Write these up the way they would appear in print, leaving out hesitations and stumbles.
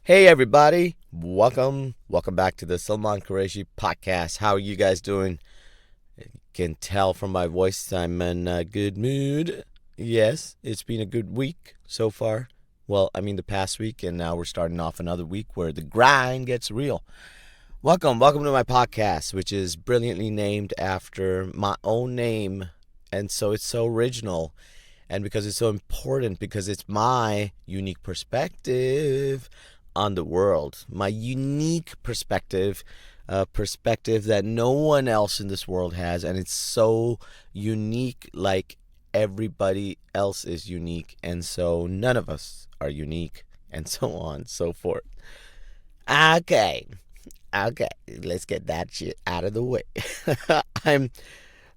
Hey everybody, welcome back to the Salman Qureshi Podcast. How are you guys doing? You can tell from my voice I'm in a good mood. Yes, it's been a good week so far. Well, I mean the past week, and now we're starting off another week where the grind gets real. Welcome to my podcast, which is brilliantly named after my own name, and so it's so original. And because it's so important, because it's my unique perspective on the world, my unique perspective, a perspective that no one else in this world has, and it's so unique, like everybody else is unique, and so none of us are unique, and so on and so forth. Okay, okay, let's get that shit out of the way. I'm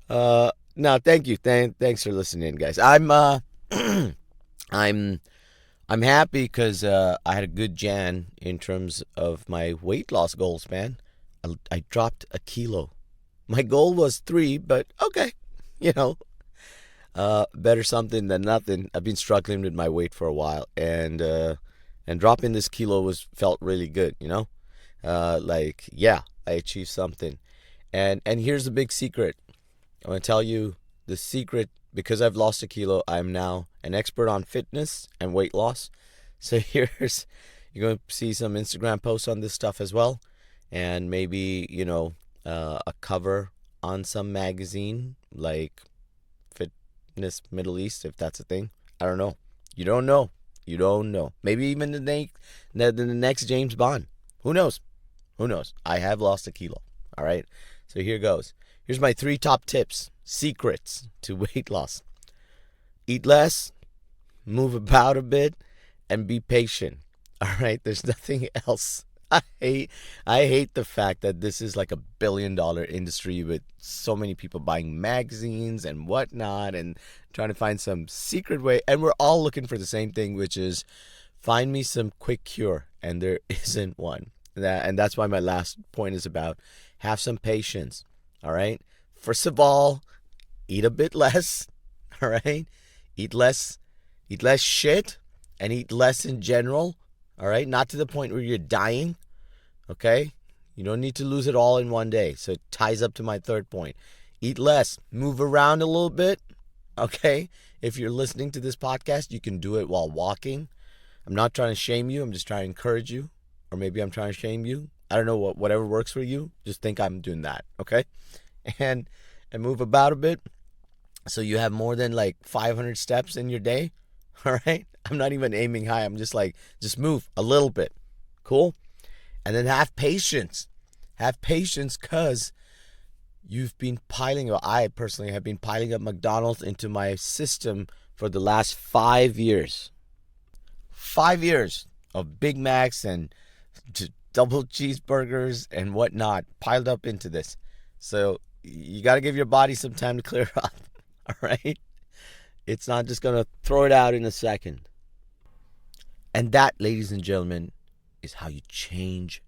no, thank you. Thanks for listening, guys. I'm I'm happy because I had a good Jan in terms of my weight loss goals, man. I dropped a kilo. My goal was 3, but okay, you know, better something than nothing. I've been struggling with my weight for a while, and dropping this kilo felt really good, you know. Yeah, I achieved something, and here's the big secret. I want to tell you the secret. Because I've lost a kilo, I'm now an expert on fitness and weight loss. So you're going to see some Instagram posts on this stuff as well, and maybe a cover on some magazine like Fitness Middle East, if that's a thing. I don't know. You don't know. You don't know. Maybe even the next James Bond. Who knows? Who knows? I have lost a kilo. All right. So here goes. Here's my 3 top tips, secrets to weight loss. Eat less, move about a bit, and be patient. All right, there's nothing else. I hate the fact that this is like $1 billion industry with so many people buying magazines and whatnot and trying to find some secret way. And we're all looking for the same thing, which is find me some quick cure. And there isn't one. And that's why my last point is about have some patience. All right. First of all, eat a bit less. All right. Eat less shit, and eat less in general. All right. Not to the point where you're dying. Okay. You don't need to lose it all in one day. So it ties up to my third point. Eat less. Move around a little bit. Okay. If you're listening to this podcast, you can do it while walking. I'm not trying to shame you. I'm just trying to encourage you. Or maybe I'm trying to shame you. I don't know, whatever works for you. Just think I'm doing that, okay? And move about a bit so you have more than like 500 steps in your day, all right? I'm not even aiming high. I'm just move a little bit, cool? And then have patience. Have patience because I personally have been piling up McDonald's into my system for the last 5 years. 5 years of Big Macs and double cheeseburgers and whatnot piled up into this. So you got to give your body some time to clear up. All right. It's not just going to throw it out in a second. And that, ladies and gentlemen, is how you change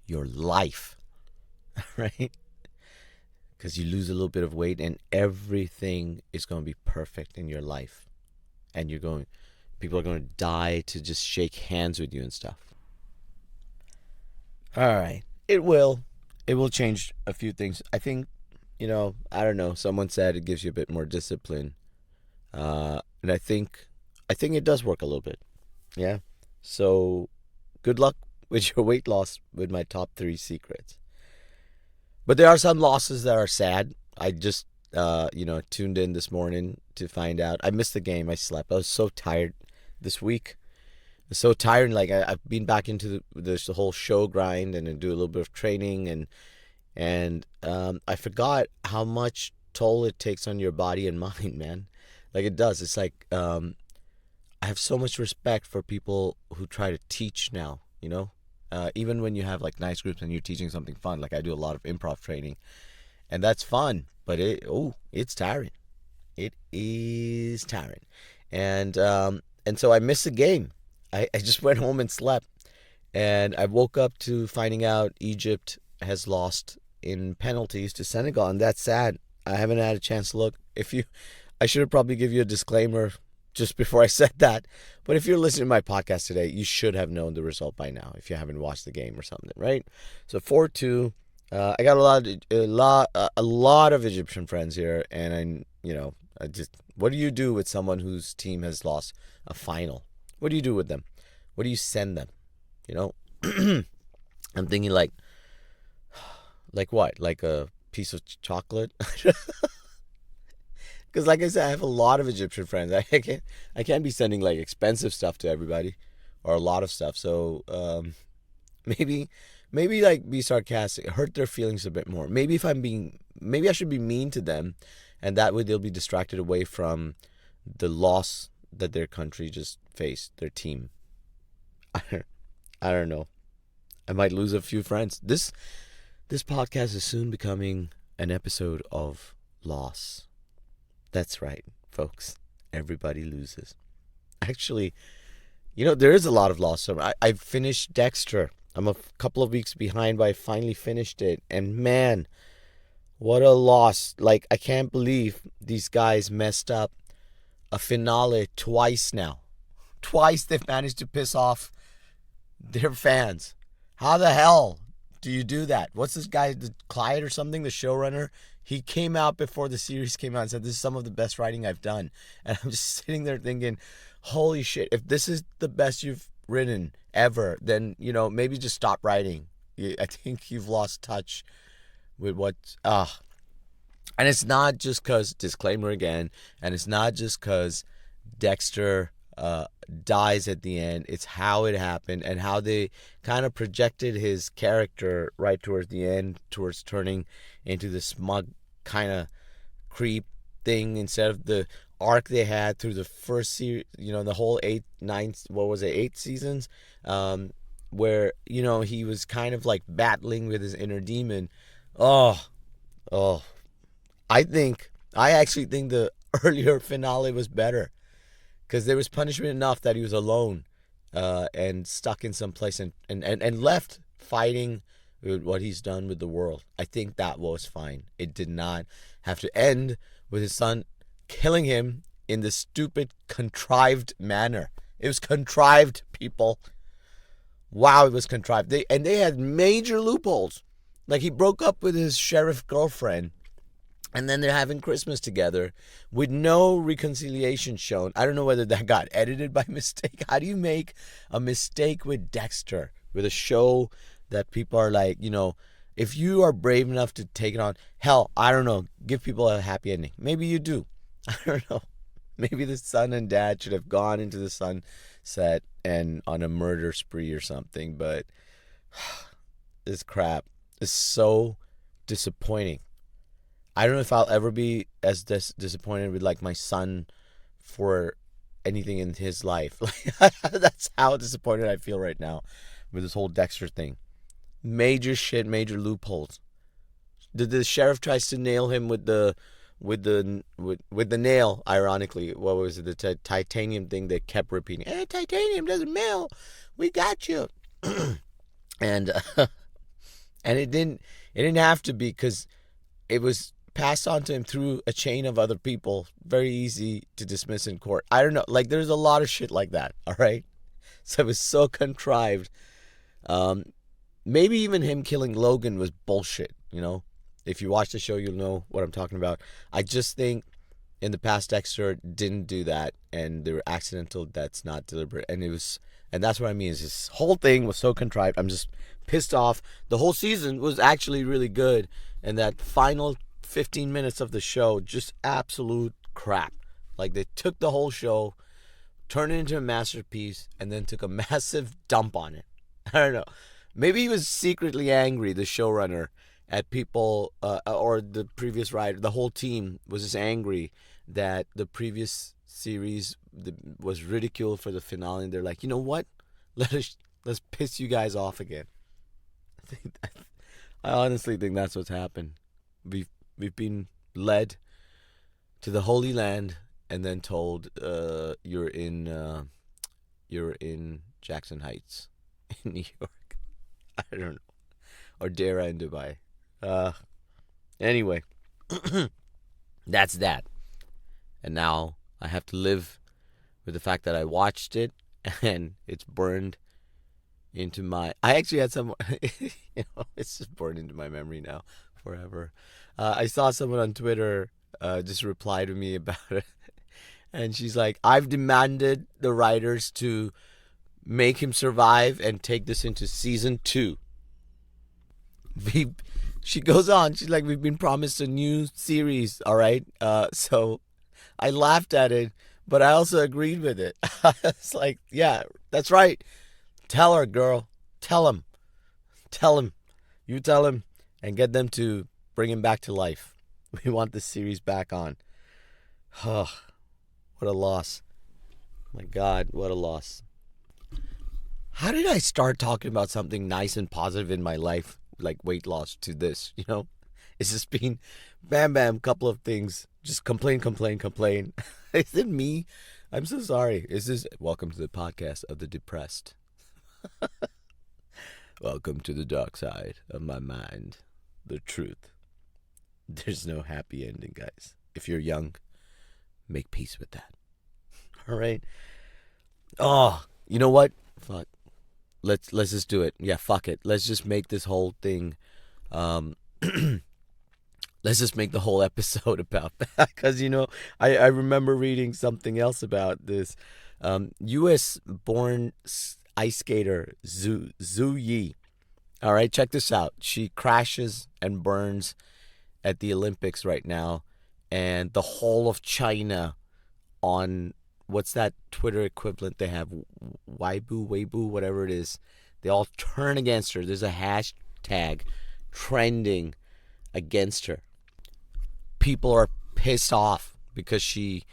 your life. All right. Because you lose a little bit of weight and everything is going to be perfect in your life. And people are going to die to just shake hands with you and stuff. All right. It will change a few things. I think, I don't know. Someone said it gives you a bit more discipline. And I think it does work a little bit. Yeah. So good luck with your weight loss with my top 3 secrets. But there are some losses that are sad. I just, tuned in this morning to find out. I missed the game. I slept. I was so tired this week. So tired. Like I've been back into the whole show grind and do a little bit of training and I forgot how much toll it takes on your body and mind, man. Like it does. It's like I have so much respect for people who try to teach now. Even when you have like nice groups and you're teaching something fun. Like I do a lot of improv training, and that's fun. But it's tiring. It is tiring, and so I missed the game. I just went home and slept, and I woke up to finding out Egypt has lost in penalties to Senegal, and that's sad. I haven't had a chance to look. I should have probably give you a disclaimer just before I said that, But if you're listening to my podcast today, you should have known the result by now if you haven't watched the game or something, right? So 4-2. I got a lot of Egyptian friends here, and I just, what do you do with someone whose team has lost a final? What do you do with them? What do you send them? You know, I'm thinking like what? Like a piece of chocolate? Because like I said, I have a lot of Egyptian friends. I can't be sending like expensive stuff to everybody, or a lot of stuff. So maybe like be sarcastic, hurt their feelings a bit more. Maybe I should be mean to them, and that way they'll be distracted away from the loss that their country just faced, their team. I don't know. I might lose a few friends. This podcast is soon becoming an episode of loss. That's right, folks. Everybody loses. Actually, there is a lot of loss. So I finished Dexter. I'm a couple of weeks behind, but I finally finished it. And man, what a loss. Like, I can't believe these guys messed up a finale twice now. Twice they've managed to piss off their fans. How the hell do you do that? What's this guy, Clyde or something, the showrunner? He came out before the series came out and said, this is some of the best writing I've done. And I'm just sitting there thinking, holy shit, if this is the best you've written ever, then, maybe just stop writing. I think you've lost touch with what... And it's not just because, disclaimer again, and it's not just because Dexter dies at the end. It's how it happened and how they kind of projected his character right towards the end, towards turning into the smug kind of creep thing instead of the arc they had through the first series, the whole 8 seasons, where, he was kind of like battling with his inner demon. I actually think the earlier finale was better, because there was punishment enough that he was alone and stuck in some place and left fighting with what he's done with the world. I think that was fine. It did not have to end with his son killing him in this stupid, contrived manner. It was contrived, people. Wow, it was contrived. They had major loopholes. Like, he broke up with his sheriff girlfriend, and then they're having Christmas together with no reconciliation shown. I don't know whether that got edited by mistake. How do you make a mistake with Dexter, with a show that people are like, if you are brave enough to take it on, hell, I don't know, give people a happy ending. Maybe you do. I don't know. Maybe the son and dad should have gone into the sunset and on a murder spree or something. But this crap is so disappointing. I don't know if I'll ever be as disappointed with like my son for anything in his life. That's how disappointed I feel right now with this whole Dexter thing. Major shit, major loopholes. The sheriff tries to nail him with the nail. Ironically, what was it? The titanium thing they kept repeating. Hey, titanium doesn't melt. We got you. And it didn't have to be, because it was passed on to him through a chain of other people. Very easy to dismiss in court. I don't know. Like, there's a lot of shit like that. All right. So it was so contrived. Maybe even him killing Logan was bullshit. If you watch the show, you'll know what I'm talking about. I just think in the past, Dexter didn't do that, and there were accidental deaths, not deliberate. And that's what I mean, is this whole thing was so contrived. I'm just pissed off. The whole season was actually really good, and that final 15 minutes of the show, just absolute crap. Like, they took the whole show, turned it into a masterpiece, and then took a massive dump on it. I don't know. Maybe he was secretly angry, the showrunner, at people, or the previous writer. The whole team was just angry that the previous series was ridiculed for the finale. And they're like, you know what? Let's piss you guys off again. I honestly think that's what's happened. We've been led to the Holy Land and then told you're in Jackson Heights in New York. I don't know. Or Dera in Dubai. Anyway, that's that. And now I have to live with the fact that I watched it and it's burned into my. I actually had someone. It's just burned into my memory now forever. I saw someone on Twitter just reply to me about it, and she's like, "I've demanded the writers to make him survive and take this into season 2." She goes on. She's like, "We've been promised a new series. All right." So I laughed at it, but I also agreed with it. It's like, yeah, that's right. Tell her, girl. Tell him. Tell him. You tell him and get them to bring him back to life. We want this series back on. Oh, what a loss. My God, what a loss. How did I start talking about something nice and positive in my life, like weight loss, to this, It's just been bam, bam, couple of things. Just complain. Is it me? I'm so sorry. Welcome to the podcast of the depressed. Welcome to the dark side of my mind. The truth. There's no happy ending, guys. If you're young, make peace with that. All right? Oh, you know what? Fuck. Let's just do it. Yeah, fuck it. Let's just make this whole thing let's just make the whole episode about that. Because, I remember reading something else about this. U.S.-born ice skater Zhu Yi. All right, check this out. She crashes and burns at the Olympics right now. And the whole of China on, what's that Twitter equivalent they have? Weibo, whatever it is. They all turn against her. There's a hashtag trending against her. People are pissed off because she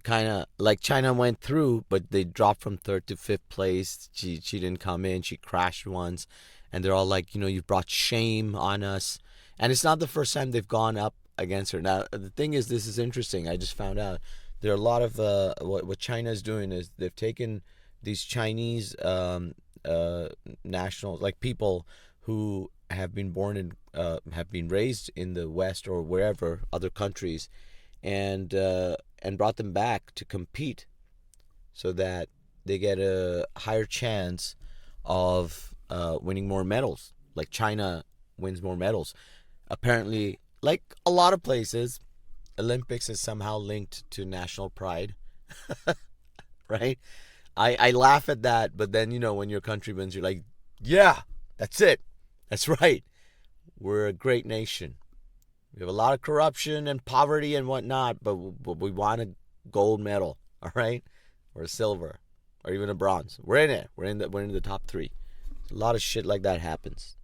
kind of, like, China went through, but they dropped from 3rd to 5th place. She didn't come in. She crashed once. And they're all like, you've brought shame on us. And it's not the first time they've gone up against her. Now, the thing is, this is interesting. I just found out there are a lot of, what China is doing is they've taken these Chinese nationals, like people who have been born in, have been raised in the West or wherever, other countries, and brought them back to compete so that they get a higher chance of winning more medals. Like China wins more medals. Apparently, like a lot of places, Olympics is somehow linked to national pride. Right? I laugh at that, but then, when your country wins, you're like, yeah, that's it. That's right. We're a great nation. We have a lot of corruption and poverty and whatnot, but we want a gold medal, all right? Or a silver, or even a bronze. We're in it. We're in the top 3. A lot of shit like that happens.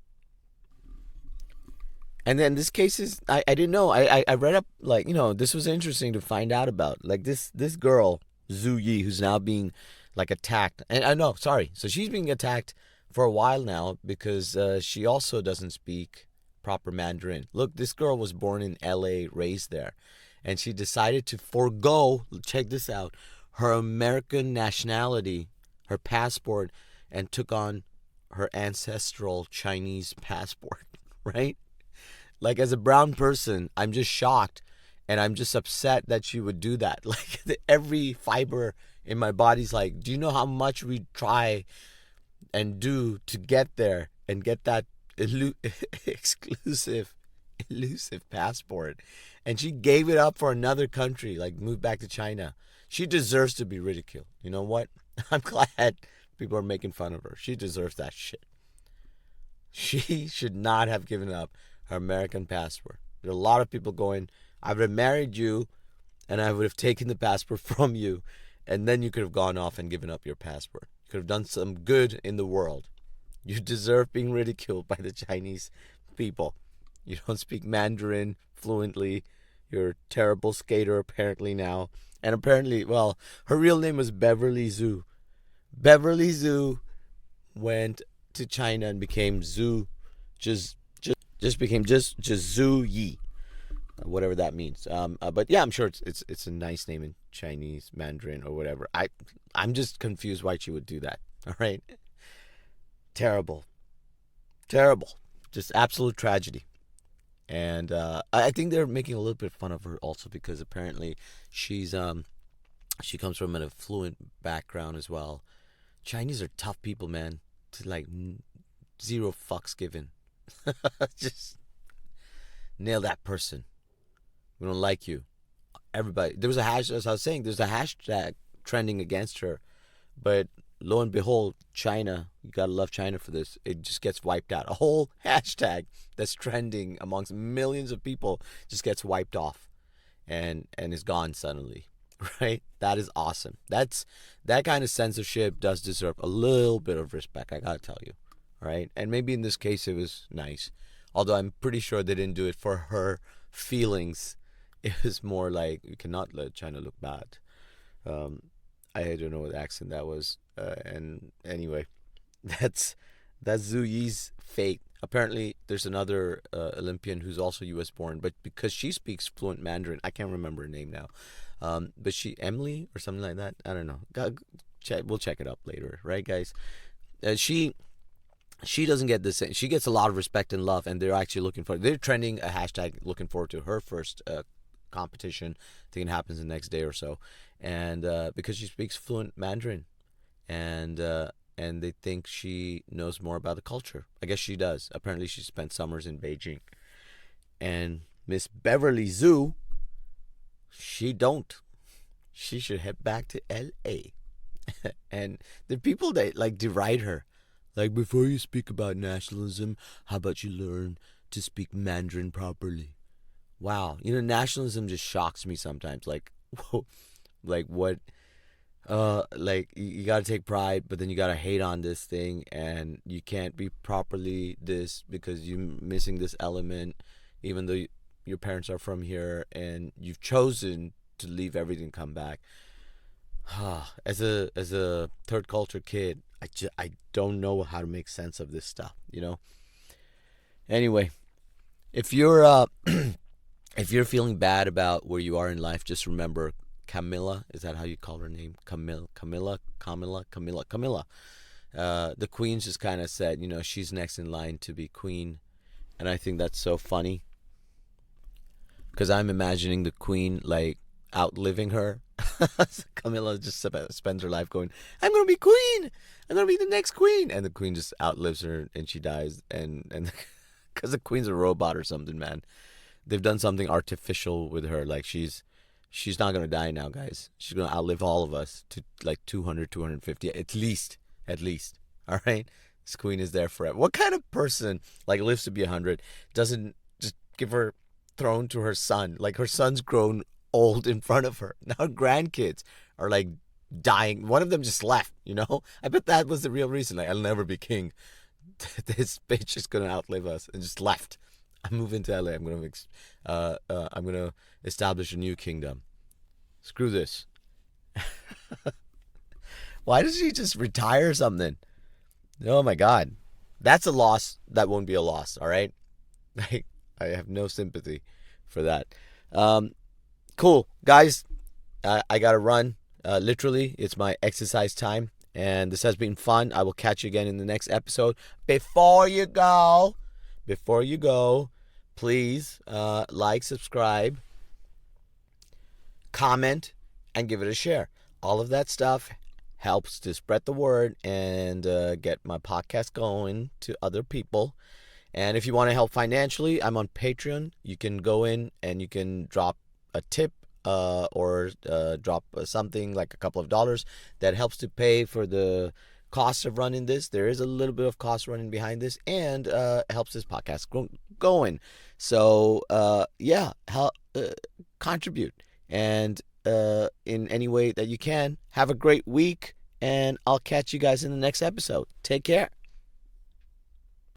And then this case is, I didn't know. I read up, like, this was interesting to find out about. Like this girl, Zhu Yi, who's now being, like, attacked. And I know, sorry. So she's being attacked for a while now because she also doesn't speak proper Mandarin. Look, this girl was born in LA, raised there. And she decided to forego, check this out, her American nationality, her passport, and took on her ancestral Chinese passport, right? Like, as a brown person, I'm just shocked and I'm just upset that she would do that. Like, every fiber in my body's like, do you know how much we try and do to get there and get that exclusive, elusive passport? And she gave it up for another country, like moved back to China. She deserves to be ridiculed. You know what? I'm glad people are making fun of her. She deserves that shit. She should not have given up her American passport. There are a lot of people going, I would have married you and I would have taken the passport from you, and then you could have gone off and given up your passport. You could have done some good in the world. You deserve being ridiculed by the Chinese people. You don't speak Mandarin fluently. You're a terrible skater apparently now. And apparently, well, her real name was Beverly Zhu. Beverly Zhu went to China and became Zhu, just became Zhu Yi, whatever that means. But yeah, I'm sure it's a nice name in Chinese, Mandarin, or whatever. I'm just confused why she would do that. All right, terrible, just absolute tragedy. And I think they're making a little bit of fun of her also because apparently she's She comes from an affluent background as well. Chinese are tough people, man. To like zero fucks given. Just nail that person. We don't like you. Everybody. There was a hashtag, as I was saying, there's a hashtag trending against her. But lo and behold, China, you gotta love China for this. It just gets wiped out. A whole hashtag that's trending amongst millions of people just gets wiped off and is gone suddenly. Right? That is awesome. That kind of censorship does deserve a little bit of respect, I gotta tell you. Right? And maybe in this case it was nice. Although I'm pretty sure they didn't do it for her feelings. It was more like, you cannot let China look bad. I don't know what accent that was. And anyway, that's Zhu Yi's fate. Apparently, there's another Olympian who's also U.S. born, but because she speaks fluent Mandarin, I can't remember her name now. But Emily or something like that. I don't know. We'll check it up later, right, guys? She doesn't get the same. She gets a lot of respect and love, and they're actually looking for. They're trending a hashtag looking forward to her first competition. I think it happens the next day or so, and because she speaks fluent Mandarin, and they think she knows more about the culture. I guess she does. Apparently, she spent summers in Beijing, and Miss Beverly Zhu, she don't. She should head back to L.A. And the people that like deride her, like, before you speak about nationalism, how about you learn to speak Mandarin properly? Wow, nationalism just shocks me sometimes. Like, whoa, like what? Like you gotta take pride, but then you gotta hate on this thing, and you can't be properly this because you're missing this element, even though your parents are from here and you've chosen to leave everything, come back. As a third culture kid, I don't know how to make sense of this stuff. Anyway, if you're if you're feeling bad about where you are in life, just remember Camilla. Is that how you call her name? Camilla. The queen just kind of said, she's next in line to be queen. And I think that's so funny. Because I'm imagining the queen, like, outliving her. Camilla just spends her life going, I'm going to be queen. I'm going to be the next queen. And the queen just outlives her and she dies. And because the queen's a robot or something, man. They've done something artificial with her. Like, she's not going to die now, guys. She's going to outlive all of us to like 200, 250, at least. All right? This queen is there forever. What kind of person, like, lives to be 100, doesn't just give her throne to her son? Like, her son's grown old in front of her. Now her grandkids are, like, dying. One of them just left, I bet that was the real reason. Like, I'll never be king. This bitch is going to outlive us, and just left. I'm moving to LA. I'm gonna establish a new kingdom. Screw this. Why does she just retire something? Oh my God, that's a loss. That won't be a loss. All right, I have no sympathy for that. Cool, guys. I gotta run. Literally, it's my exercise time, and this has been fun. I will catch you again in the next episode. Before you go, please like, subscribe, comment, and give it a share. All of that stuff helps to spread the word and get my podcast going to other people. And if you want to help financially, I'm on Patreon. You can go in and you can drop a tip or drop something like a couple of dollars that helps to pay for the cost of running this. There is a little bit of cost running behind this, and helps this podcast going. So contribute, and in any way that you can. Have a great week, and I'll catch you guys in the next episode. Take care.